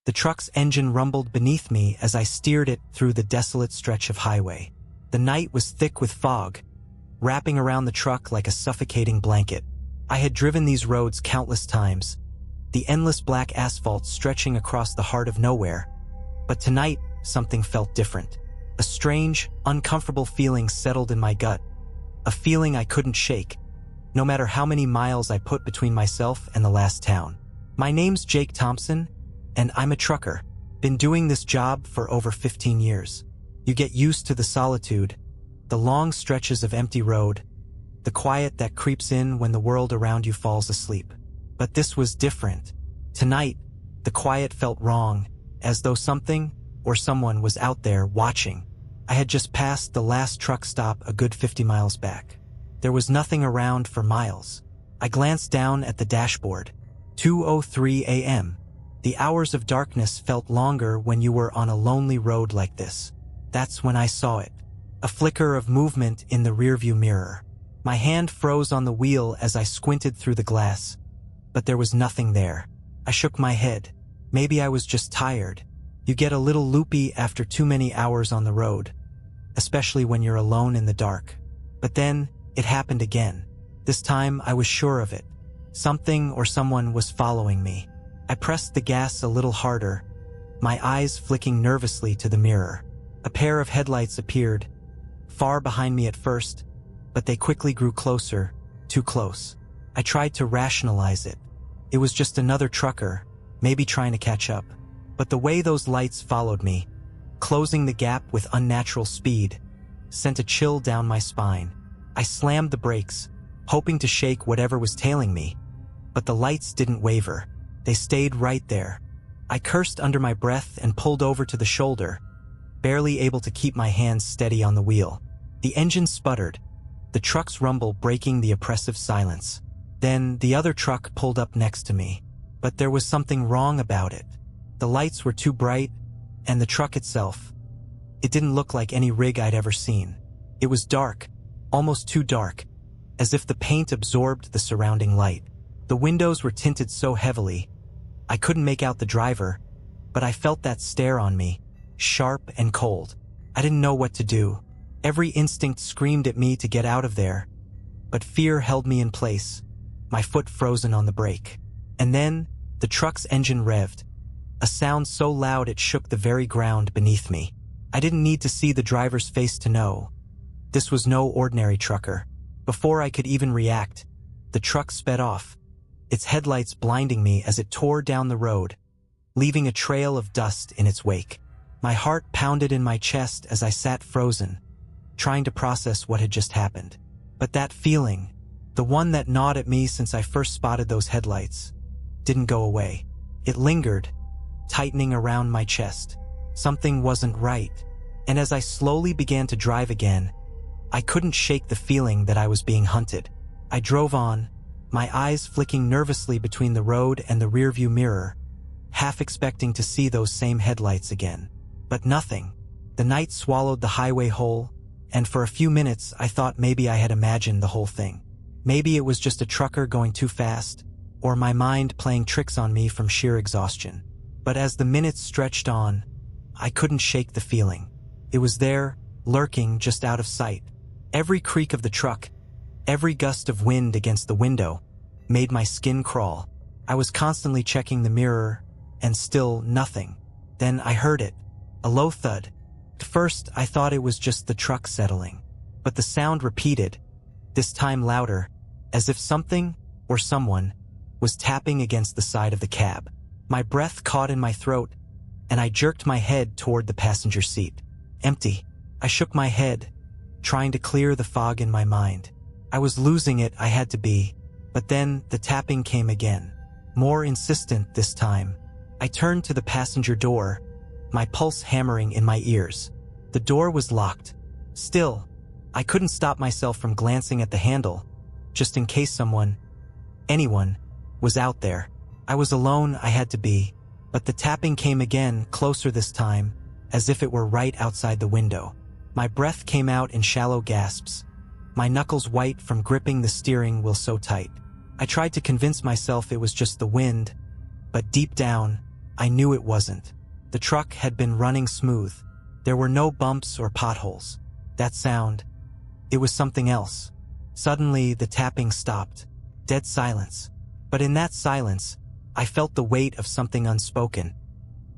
The truck's engine rumbled beneath me as I steered it through the desolate stretch of highway. The night was thick with fog, wrapping around the truck like a suffocating blanket. I had driven these roads countless times, the endless black asphalt stretching across the heart of nowhere. But tonight, something felt different. A strange, uncomfortable feeling settled in my gut, a feeling I couldn't shake, no matter how many miles I put between myself and the last town. My name's Jake Thompson, and I'm a trucker. Been doing this job for over 15 years. You get used to the solitude, the long stretches of empty road, the quiet that creeps in when the world around you falls asleep. But this was different. Tonight, the quiet felt wrong, as though something or someone was out there watching. I had just passed the last truck stop a good 50 miles back. There was nothing around for miles. I glanced down at the dashboard. 2:03 a.m. The hours of darkness felt longer when you were on a lonely road like this. That's when I saw it. A flicker of movement in the rearview mirror. My hand froze on the wheel as I squinted through the glass, but there was nothing there. I shook my head. Maybe I was just tired. You get a little loopy after too many hours on the road, especially when you're alone in the dark. But then, it happened again. This time, I was sure of it. Something or someone was following me. I pressed the gas a little harder, my eyes flicking nervously to the mirror. A pair of headlights appeared, far behind me at first, but they quickly grew closer, too close. I tried to rationalize it. It was just another trucker, maybe trying to catch up. But the way those lights followed me, closing the gap with unnatural speed, sent a chill down my spine. I slammed the brakes, hoping to shake whatever was tailing me, but the lights didn't waver. They stayed right there. I cursed under my breath and pulled over to the shoulder, barely able to keep my hands steady on the wheel. The engine sputtered, the truck's rumble breaking the oppressive silence. Then the other truck pulled up next to me, but there was something wrong about it. The lights were too bright, and the truck itself, it didn't look like any rig I'd ever seen. It was dark, almost too dark, as if the paint absorbed the surrounding light. The windows were tinted so heavily, I couldn't make out the driver, but I felt that stare on me, sharp and cold. I didn't know what to do. Every instinct screamed at me to get out of there, but fear held me in place, my foot frozen on the brake. And then, the truck's engine revved, a sound so loud it shook the very ground beneath me. I didn't need to see the driver's face to know. This was no ordinary trucker. Before I could even react, the truck sped off, its headlights blinding me as it tore down the road, leaving a trail of dust in its wake. My heart pounded in my chest as I sat frozen, trying to process what had just happened. But that feeling, the one that gnawed at me since I first spotted those headlights, didn't go away. It lingered, tightening around my chest. Something wasn't right, and as I slowly began to drive again, I couldn't shake the feeling that I was being hunted. I drove on, my eyes flicking nervously between the road and the rearview mirror, half expecting to see those same headlights again. But nothing. The night swallowed the highway whole, and for a few minutes I thought maybe I had imagined the whole thing. Maybe it was just a trucker going too fast, or my mind playing tricks on me from sheer exhaustion. But as the minutes stretched on, I couldn't shake the feeling. It was there, lurking just out of sight. Every creak of the truck, every gust of wind against the window, made my skin crawl. I was constantly checking the mirror, and still nothing. Then I heard it, a low thud. At first, I thought it was just the truck settling. But the sound repeated, this time louder, as if something, or someone, was tapping against the side of the cab. My breath caught in my throat, and I jerked my head toward the passenger seat. Empty. I shook my head, trying to clear the fog in my mind. I was losing it, I had to be. But then the tapping came again, more insistent this time. I turned to the passenger door, my pulse hammering in my ears. The door was locked. Still, I couldn't stop myself from glancing at the handle, just in case someone, anyone, was out there. I was alone, I had to be. But the tapping came again, closer this time, as if it were right outside the window. My breath came out in shallow gasps, my knuckles white from gripping the steering wheel so tight. I tried to convince myself it was just the wind, but deep down, I knew it wasn't. The truck had been running smooth. There were no bumps or potholes. That sound, it was something else. Suddenly, the tapping stopped. Dead silence. But in that silence, I felt the weight of something unspoken.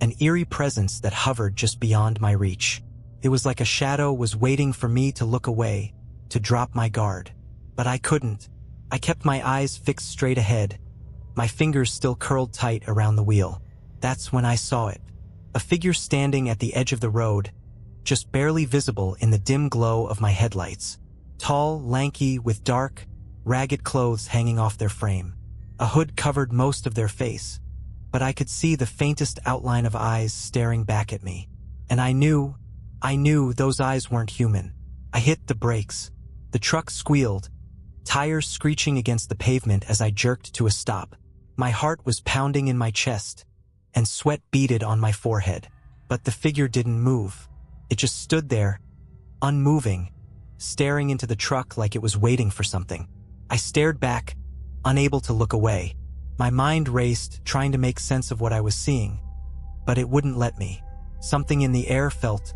An eerie presence that hovered just beyond my reach. It was like a shadow was waiting for me to look away, to drop my guard. But I couldn't. I kept my eyes fixed straight ahead, my fingers still curled tight around the wheel. That's when I saw it. A figure standing at the edge of the road, just barely visible in the dim glow of my headlights. Tall, lanky, with dark, ragged clothes hanging off their frame. A hood covered most of their face, but I could see the faintest outline of eyes staring back at me. And I knew those eyes weren't human. I hit the brakes. The truck squealed, tires screeching against the pavement as I jerked to a stop. My heart was pounding in my chest, and sweat beaded on my forehead. But the figure didn't move. It just stood there, unmoving, staring into the truck like it was waiting for something. I stared back, unable to look away. My mind raced, trying to make sense of what I was seeing, but it wouldn't let me. Something in the air felt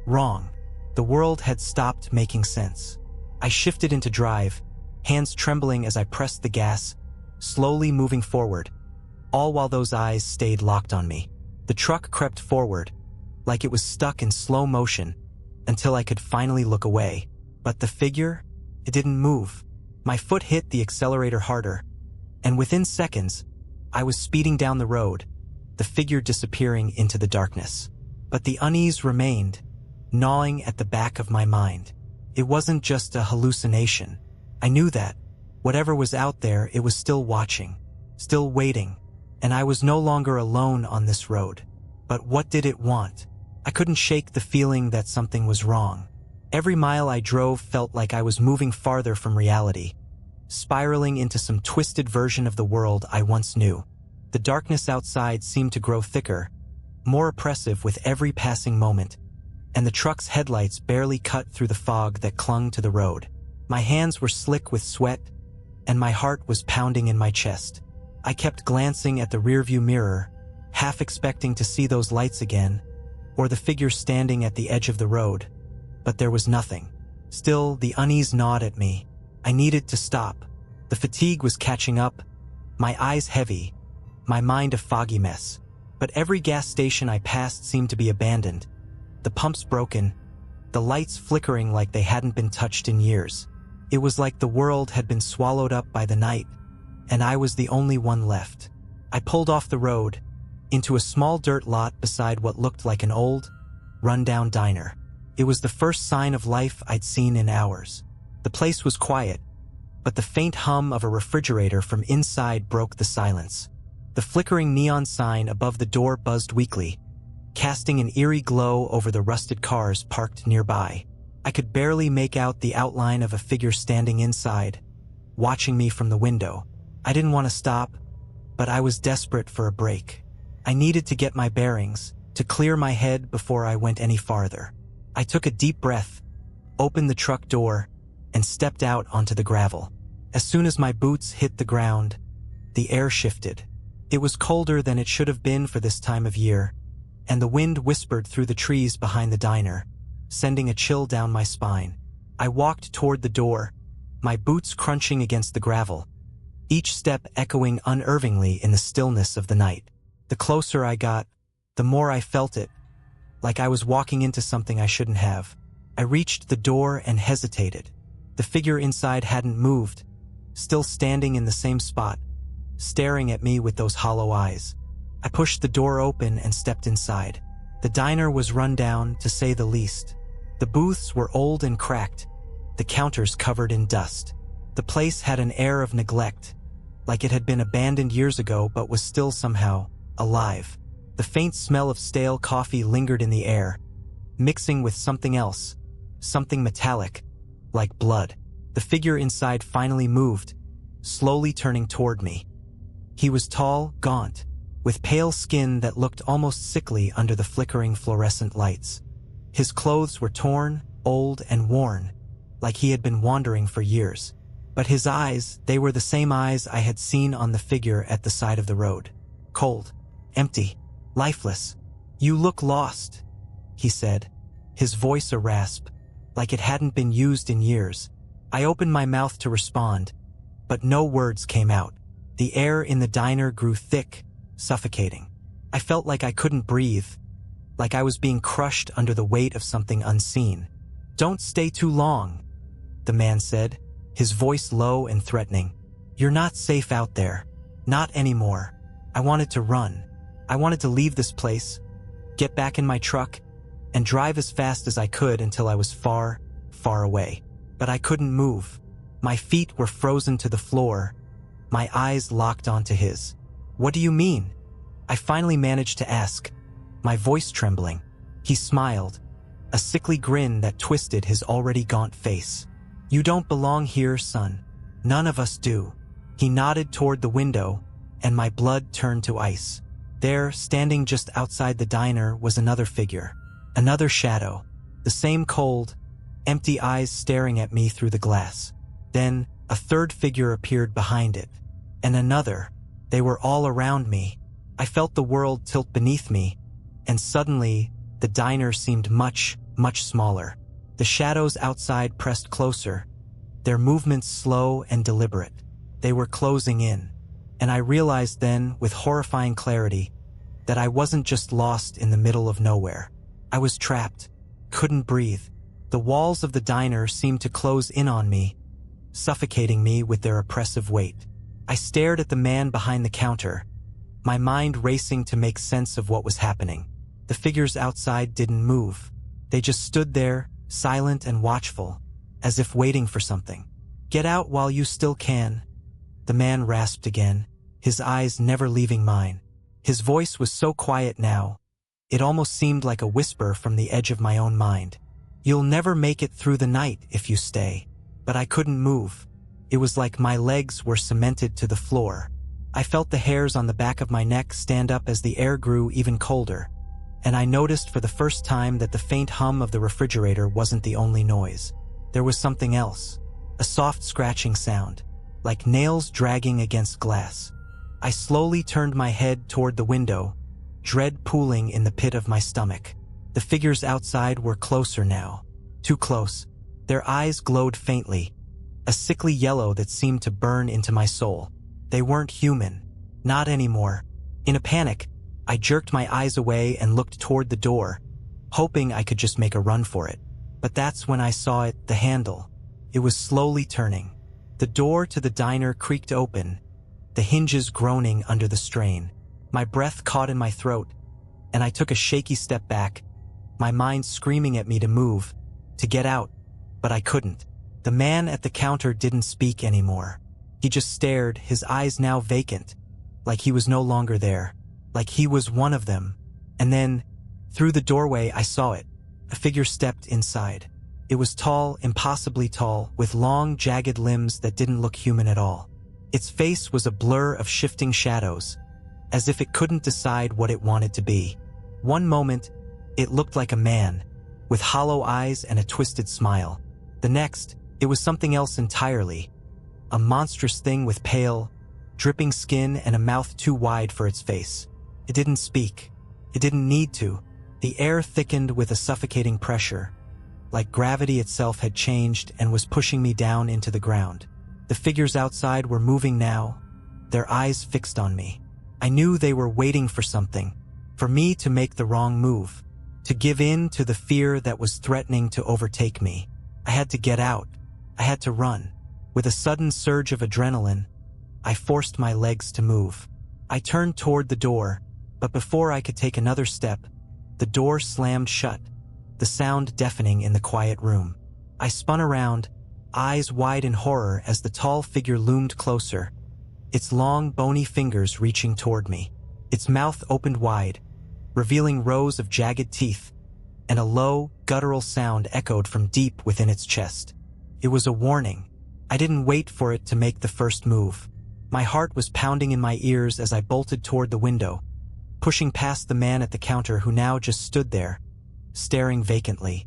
wrong. The world had stopped making sense. I shifted into drive, hands trembling as I pressed the gas, slowly moving forward, all while those eyes stayed locked on me. The truck crept forward, like it was stuck in slow motion, until I could finally look away. But the figure, it didn't move. My foot hit the accelerator harder, and within seconds, I was speeding down the road, the figure disappearing into the darkness. But the unease remained, gnawing at the back of my mind. It wasn't just a hallucination. I knew that, whatever was out there, it was still watching, still waiting, and I was no longer alone on this road. But what did it want? I couldn't shake the feeling that something was wrong. Every mile I drove felt like I was moving farther from reality, spiraling into some twisted version of the world I once knew. The darkness outside seemed to grow thicker, more oppressive with every passing moment, and the truck's headlights barely cut through the fog that clung to the road. My hands were slick with sweat, and my heart was pounding in my chest. I kept glancing at the rearview mirror, half expecting to see those lights again, or the figure standing at the edge of the road. But there was nothing. Still, the unease gnawed at me. I needed to stop. The fatigue was catching up, my eyes heavy, my mind a foggy mess. But every gas station I passed seemed to be abandoned. The pumps broken, the lights flickering like they hadn't been touched in years. It was like the world had been swallowed up by the night, and I was the only one left. I pulled off the road, into a small dirt lot beside what looked like an old, run-down diner. It was the first sign of life I'd seen in hours. The place was quiet, but the faint hum of a refrigerator from inside broke the silence. The flickering neon sign above the door buzzed weakly, casting an eerie glow over the rusted cars parked nearby. I could barely make out the outline of a figure standing inside, watching me from the window. I didn't want to stop, but I was desperate for a break. I needed to get my bearings, to clear my head before I went any farther. I took a deep breath, opened the truck door, and stepped out onto the gravel. As soon as my boots hit the ground, the air shifted. It was colder than it should have been for this time of year, and the wind whispered through the trees behind the diner, sending a chill down my spine. I walked toward the door, my boots crunching against the gravel, each step echoing unnervingly in the stillness of the night. The closer I got, the more I felt it, like I was walking into something I shouldn't have. I reached the door and hesitated. The figure inside hadn't moved, still standing in the same spot, staring at me with those hollow eyes. I pushed the door open and stepped inside. The diner was run down, to say the least. The booths were old and cracked, the counters covered in dust. The place had an air of neglect, like it had been abandoned years ago but was still somehow alive. The faint smell of stale coffee lingered in the air, mixing with something else, something metallic, like blood. The figure inside finally moved, slowly turning toward me. He was tall, gaunt, with pale skin that looked almost sickly under the flickering fluorescent lights. His clothes were torn, old, and worn, like he had been wandering for years. But his eyes, they were the same eyes I had seen on the figure at the side of the road. Cold, empty, lifeless. "You look lost," he said, his voice a rasp, like it hadn't been used in years. I opened my mouth to respond, but no words came out. The air in the diner grew thick, suffocating. I felt like I couldn't breathe, like I was being crushed under the weight of something unseen. "Don't stay too long," the man said, his voice low and threatening. "You're not safe out there. Not anymore." I wanted to run. I wanted to leave this place, get back in my truck, and drive as fast as I could until I was far, far away. But I couldn't move. My feet were frozen to the floor, my eyes locked onto his. "What do you mean?" I finally managed to ask, my voice trembling. He smiled, a sickly grin that twisted his already gaunt face. "You don't belong here, son. None of us do." He nodded toward the window, and my blood turned to ice. There, standing just outside the diner, was another figure, another shadow, the same cold, empty eyes staring at me through the glass. Then, a third figure appeared behind it, and another. They were all around me. I felt the world tilt beneath me, and suddenly, the diner seemed much, much smaller. The shadows outside pressed closer, their movements slow and deliberate. They were closing in, and I realized then, with horrifying clarity, that I wasn't just lost in the middle of nowhere. I was trapped, couldn't breathe. The walls of the diner seemed to close in on me, suffocating me with their oppressive weight. I stared at the man behind the counter, my mind racing to make sense of what was happening. The figures outside didn't move. They just stood there, silent and watchful, as if waiting for something. "Get out while you still can," the man rasped again, his eyes never leaving mine. His voice was so quiet now, it almost seemed like a whisper from the edge of my own mind. "You'll never make it through the night if you stay." But I couldn't move. It was like my legs were cemented to the floor. I felt the hairs on the back of my neck stand up as the air grew even colder, and I noticed for the first time that the faint hum of the refrigerator wasn't the only noise. There was something else, a soft scratching sound, like nails dragging against glass. I slowly turned my head toward the window, dread pooling in the pit of my stomach. The figures outside were closer now, too close. Their eyes glowed faintly, a sickly yellow that seemed to burn into my soul. They weren't human, not anymore. In a panic, I jerked my eyes away and looked toward the door, hoping I could just make a run for it. But that's when I saw it, the handle. It was slowly turning. The door to the diner creaked open, the hinges groaning under the strain. My breath caught in my throat, and I took a shaky step back, my mind screaming at me to move, to get out, but I couldn't. The man at the counter didn't speak anymore. He just stared, his eyes now vacant, like he was no longer there, like he was one of them. And then, through the doorway, I saw it. A figure stepped inside. It was tall, impossibly tall, with long, jagged limbs that didn't look human at all. Its face was a blur of shifting shadows, as if it couldn't decide what it wanted to be. One moment, it looked like a man, with hollow eyes and a twisted smile. The next, it was something else entirely, a monstrous thing with pale, dripping skin and a mouth too wide for its face. It didn't speak. It didn't need to. The air thickened with a suffocating pressure, like gravity itself had changed and was pushing me down into the ground. The figures outside were moving now, their eyes fixed on me. I knew they were waiting for something, for me to make the wrong move, to give in to the fear that was threatening to overtake me. I had to get out. I had to run. With a sudden surge of adrenaline, I forced my legs to move. I turned toward the door, but before I could take another step, the door slammed shut, the sound deafening in the quiet room. I spun around, eyes wide in horror as the tall figure loomed closer, its long, bony fingers reaching toward me. Its mouth opened wide, revealing rows of jagged teeth, and a low, guttural sound echoed from deep within its chest. It was a warning. I didn't wait for it to make the first move. My heart was pounding in my ears as I bolted toward the window, pushing past the man at the counter who now just stood there, staring vacantly,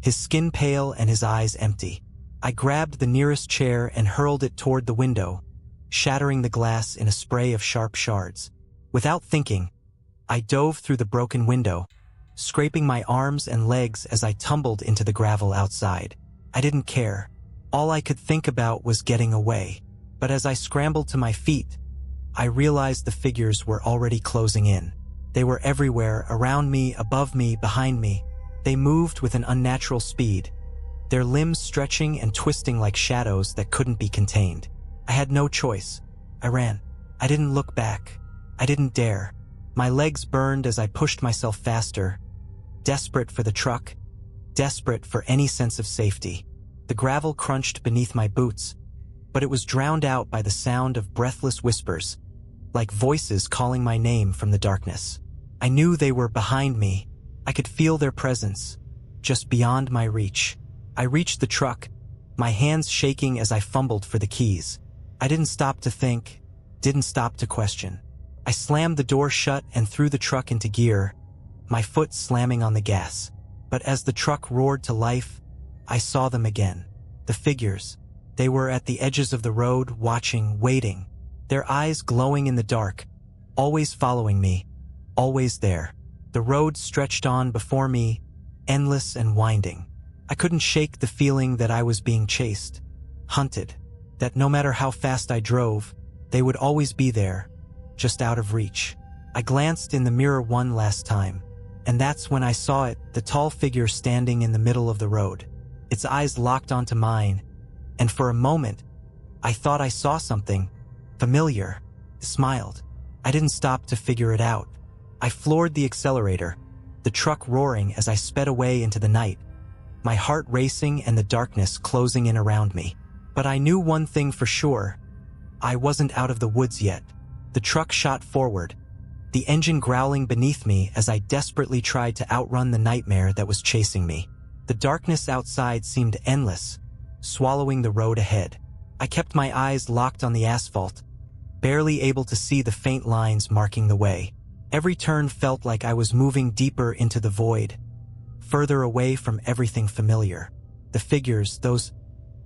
his skin pale and his eyes empty. I grabbed the nearest chair and hurled it toward the window, shattering the glass in a spray of sharp shards. Without thinking, I dove through the broken window, scraping my arms and legs as I tumbled into the gravel outside. I didn't care. All I could think about was getting away. But as I scrambled to my feet, I realized the figures were already closing in. They were everywhere, around me, above me, behind me. They moved with an unnatural speed, their limbs stretching and twisting like shadows that couldn't be contained. I had no choice. I ran. I didn't look back. I didn't dare. My legs burned as I pushed myself faster, desperate for the truck, desperate for any sense of safety. The gravel crunched beneath my boots, but it was drowned out by the sound of breathless whispers, like voices calling my name from the darkness. I knew they were behind me. I could feel their presence, just beyond my reach. I reached the truck, my hands shaking as I fumbled for the keys. I didn't stop to think, didn't stop to question. I slammed the door shut and threw the truck into gear, my foot slamming on the gas. But as the truck roared to life, I saw them again. The figures. They were at the edges of the road, watching, waiting, their eyes glowing in the dark, always following me, always there. The road stretched on before me, endless and winding. I couldn't shake the feeling that I was being chased, hunted, that no matter how fast I drove, they would always be there, just out of reach. I glanced in the mirror one last time, and that's when I saw it, the tall figure standing in the middle of the road. Its eyes locked onto mine, and for a moment, I thought I saw something familiar. It smiled. I didn't stop to figure it out. I floored the accelerator, the truck roaring as I sped away into the night, my heart racing and the darkness closing in around me. But I knew one thing for sure. I wasn't out of the woods yet. The truck shot forward, the engine growling beneath me as I desperately tried to outrun the nightmare that was chasing me. The darkness outside seemed endless, swallowing the road ahead. I kept my eyes locked on the asphalt, barely able to see the faint lines marking the way. Every turn felt like I was moving deeper into the void, further away from everything familiar. The figures, those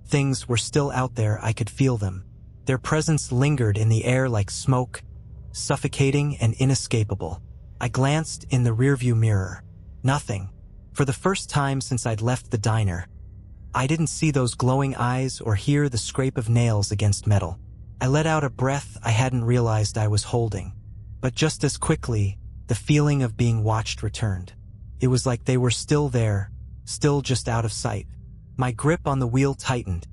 things, were still out there. I could feel them. Their presence lingered in the air like smoke, suffocating and inescapable. I glanced in the rearview mirror. Nothing. For the first time since I'd left the diner, I didn't see those glowing eyes or hear the scrape of nails against metal. I let out a breath I hadn't realized I was holding. But just as quickly, the feeling of being watched returned. It was like they were still there, still just out of sight. My grip on the wheel tightened,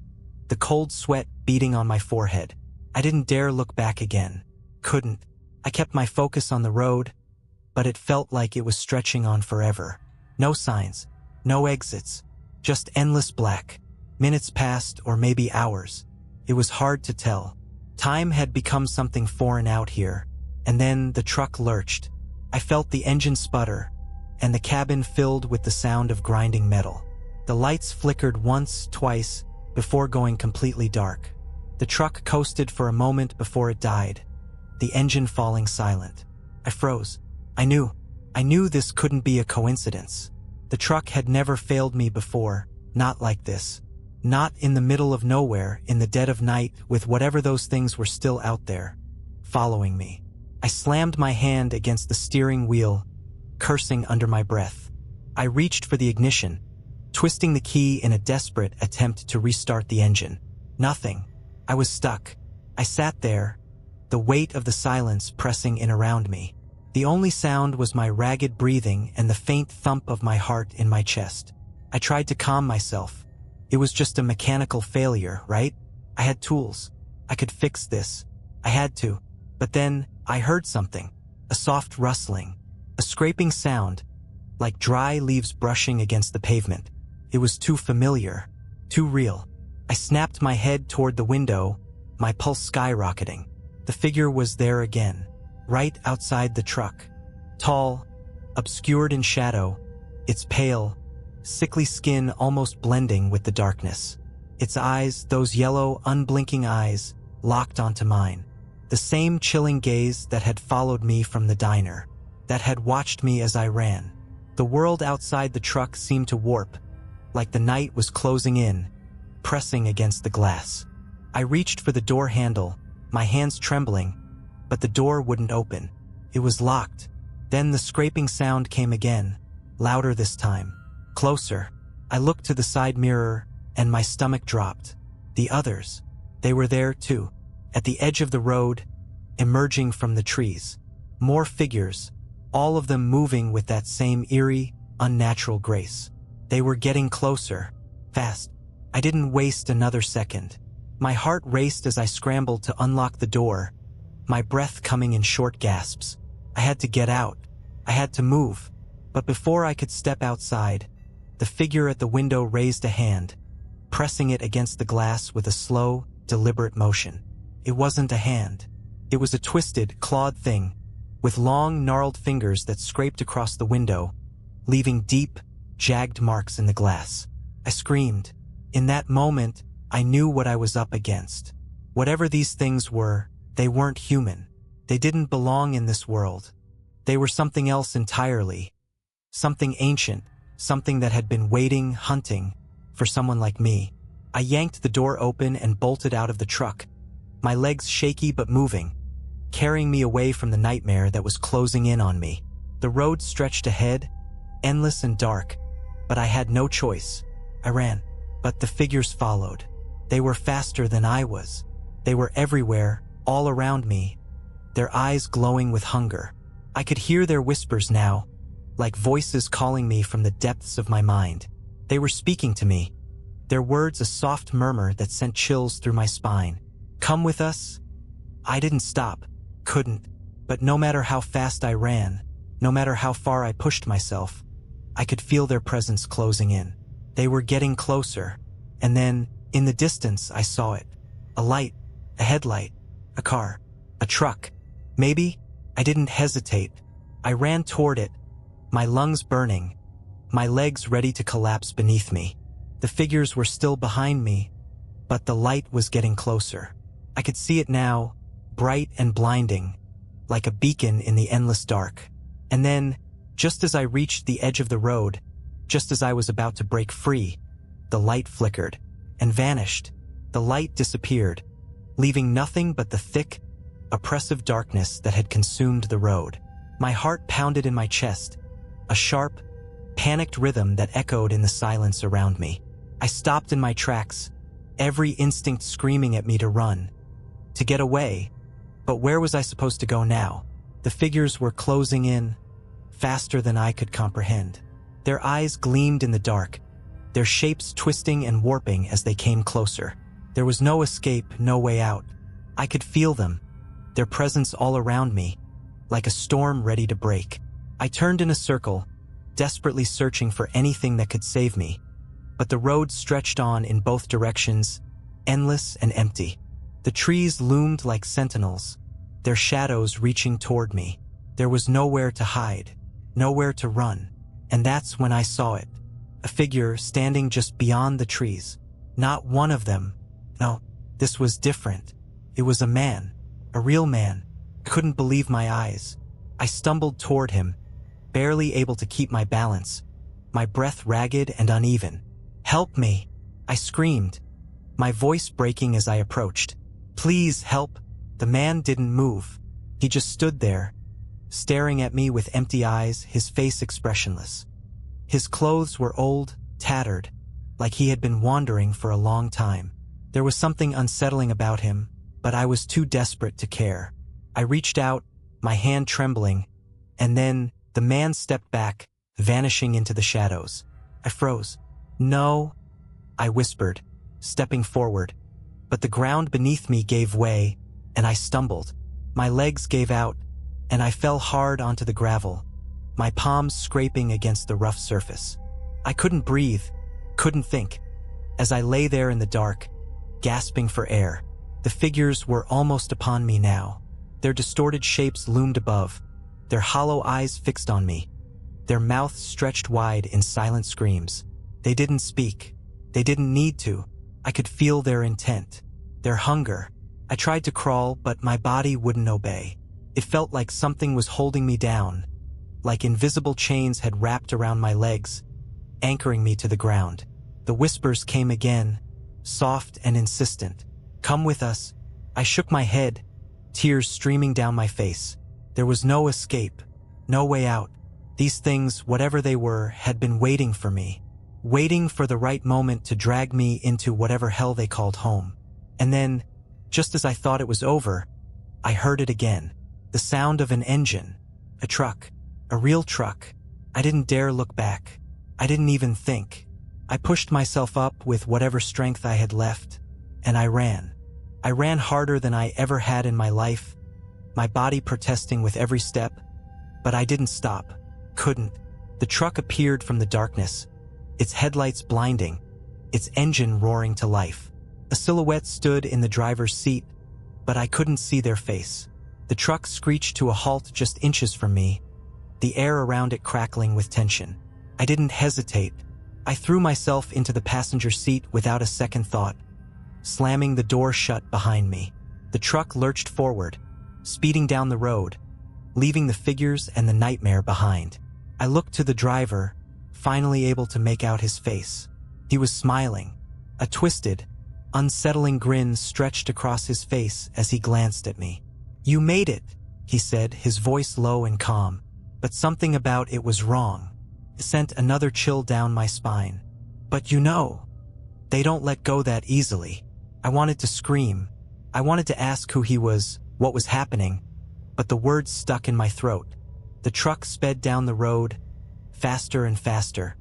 the cold sweat beating on my forehead. I didn't dare look back again. Couldn't. I kept my focus on the road, but it felt like it was stretching on forever. No signs, no exits, just endless black. Minutes passed, or maybe hours. It was hard to tell. Time had become something foreign out here. And then the truck lurched. I felt the engine sputter, and the cabin filled with the sound of grinding metal. The lights flickered once, twice, before going completely dark. The truck coasted for a moment before it died, the engine falling silent. I froze. I knew this couldn't be a coincidence. The truck had never failed me before, not like this. Not in the middle of nowhere, in the dead of night, with whatever those things were still out there, following me. I slammed my hand against the steering wheel, cursing under my breath. I reached for the ignition, twisting the key in a desperate attempt to restart the engine. Nothing. I was stuck. I sat there, the weight of the silence pressing in around me. The only sound was my ragged breathing and the faint thump of my heart in my chest. I tried to calm myself. It was just a mechanical failure, right? I had tools. I could fix this. I had to. But then, I heard something. A soft rustling. A scraping sound, like dry leaves brushing against the pavement. It was too familiar, too real. I snapped my head toward the window, my pulse skyrocketing. The figure was there again, right outside the truck. Tall, obscured in shadow, its pale, sickly skin almost blending with the darkness. Its eyes, those yellow, unblinking eyes, locked onto mine. The same chilling gaze that had followed me from the diner, that had watched me as I ran. The world outside the truck seemed to warp, like the night was closing in, pressing against the glass. I reached for the door handle, my hands trembling, but the door wouldn't open. It was locked, Then the scraping sound came again, louder this time, closer. I looked to the side mirror, and my stomach dropped. The others, they were there too, at the edge of the road, emerging from the trees. More figures, all of them moving with that same eerie, unnatural grace. They were getting closer, fast. I didn't waste another second. My heart raced as I scrambled to unlock the door, my breath coming in short gasps. I had to get out. I had to move. But before I could step outside, the figure at the window raised a hand, pressing it against the glass with a slow, deliberate motion. It wasn't a hand. It was a twisted, clawed thing, with long, gnarled fingers that scraped across the window, leaving deep, jagged marks in the glass. I screamed. In that moment, I knew what I was up against. Whatever these things were, they weren't human. They didn't belong in this world. They were something else entirely. Something ancient, something that had been waiting, hunting, for someone like me. I yanked the door open and bolted out of the truck, my legs shaky but moving, carrying me away from the nightmare that was closing in on me. The road stretched ahead, endless and dark, but I had no choice. I ran, but the figures followed. They were faster than I was. They were everywhere, all around me, their eyes glowing with hunger. I could hear their whispers now, like voices calling me from the depths of my mind. They were speaking to me, their words a soft murmur that sent chills through my spine. Come with us? I didn't stop, couldn't, but no matter how fast I ran, no matter how far I pushed myself, I could feel their presence closing in. They were getting closer, and then, in the distance, I saw it. A light, a headlight, a car, a truck. Maybe. I didn't hesitate. I ran toward it, my lungs burning, my legs ready to collapse beneath me. The figures were still behind me, but the light was getting closer. I could see it now, bright and blinding, like a beacon in the endless dark. And then, just as I reached the edge of the road, just as I was about to break free, the light flickered and vanished. The light disappeared, leaving nothing but the thick, oppressive darkness that had consumed the road. My heart pounded in my chest, a sharp, panicked rhythm that echoed in the silence around me. I stopped in my tracks, every instinct screaming at me to run, to get away. But where was I supposed to go now? The figures were closing in, faster than I could comprehend. Their eyes gleamed in the dark, their shapes twisting and warping as they came closer. There was no escape, no way out. I could feel them, their presence all around me, like a storm ready to break. I turned in a circle, desperately searching for anything that could save me. But the road stretched on in both directions, endless and empty. The trees loomed like sentinels, their shadows reaching toward me. There was nowhere to hide, nowhere to run. And that's when I saw it. A figure standing just beyond the trees. Not one of them. No, this was different. It was a man, a real man. I couldn't believe my eyes. I stumbled toward him, barely able to keep my balance, my breath ragged and uneven. Help me, I screamed, my voice breaking as I approached. Please help. The man didn't move. He just stood there, staring at me with empty eyes, his face expressionless. His clothes were old, tattered, like he had been wandering for a long time. There was something unsettling about him, but I was too desperate to care. I reached out, my hand trembling, and then the man stepped back, vanishing into the shadows. I froze. No, I whispered, stepping forward, but the ground beneath me gave way, and I stumbled. My legs gave out, and I fell hard onto the gravel, my palms scraping against the rough surface. I couldn't breathe, couldn't think. As I lay there in the dark, gasping for air, the figures were almost upon me now. Their distorted shapes loomed above, their hollow eyes fixed on me, their mouths stretched wide in silent screams. They didn't speak. They didn't need to. I could feel their intent, their hunger. I tried to crawl, but my body wouldn't obey. It felt like something was holding me down, like invisible chains had wrapped around my legs, anchoring me to the ground. The whispers came again, soft and insistent. Come with us. I shook my head, tears streaming down my face. There was no escape, No way out. These things, whatever they were, had been waiting for me. Waiting for the right moment to drag me into whatever hell they called home. And then, just as I thought it was over, I heard it again. The sound of an engine. A truck. A real truck. I didn't dare look back. I didn't even think. I pushed myself up with whatever strength I had left, and I ran. I ran harder than I ever had in my life, my body protesting with every step, but I didn't stop. Couldn't. The truck appeared from the darkness, its headlights blinding, its engine roaring to life. A silhouette stood in the driver's seat, but I couldn't see their face. The truck screeched to a halt just inches from me, the air around it crackling with tension. I didn't hesitate. I threw myself into the passenger seat without a second thought, slamming the door shut behind me. The truck lurched forward, speeding down the road, leaving the figures and the nightmare behind. I looked to the driver, finally able to make out his face. He was smiling. A twisted, unsettling grin stretched across his face as he glanced at me. "You made it," he said, his voice low and calm. But something about it was wrong. It sent another chill down my spine. "But you know, they don't let go that easily." I wanted to scream. I wanted to ask who he was, what was happening, but the words stuck in my throat. The truck sped down the road, faster and faster,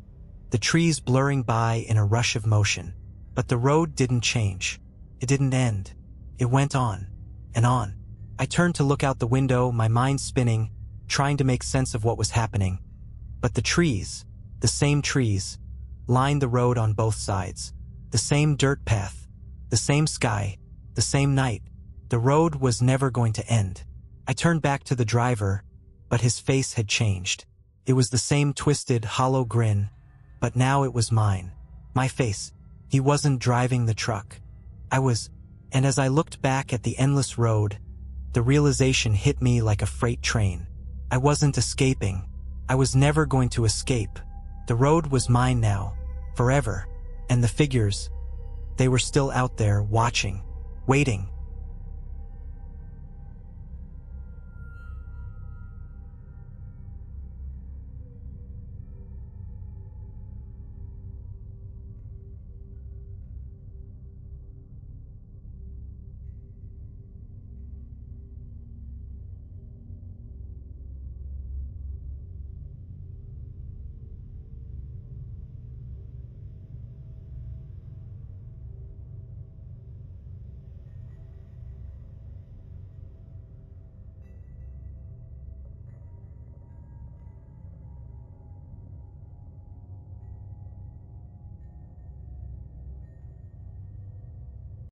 the trees blurring by in a rush of motion. But the road didn't change. It didn't end. It went on and on. I turned to look out the window, my mind spinning, trying to make sense of what was happening. But the trees, the same trees, lined the road on both sides. The same dirt path, the same sky, the same night. The road was never going to end. I turned back to the driver, but his face had changed. It was the same twisted, hollow grin, but now it was mine. My face. He wasn't driving the truck. I was, and as I looked back at the endless road, the realization hit me like a freight train. I wasn't escaping. I was never going to escape. The road was mine now, forever, and the figures, they were still out there, watching, waiting,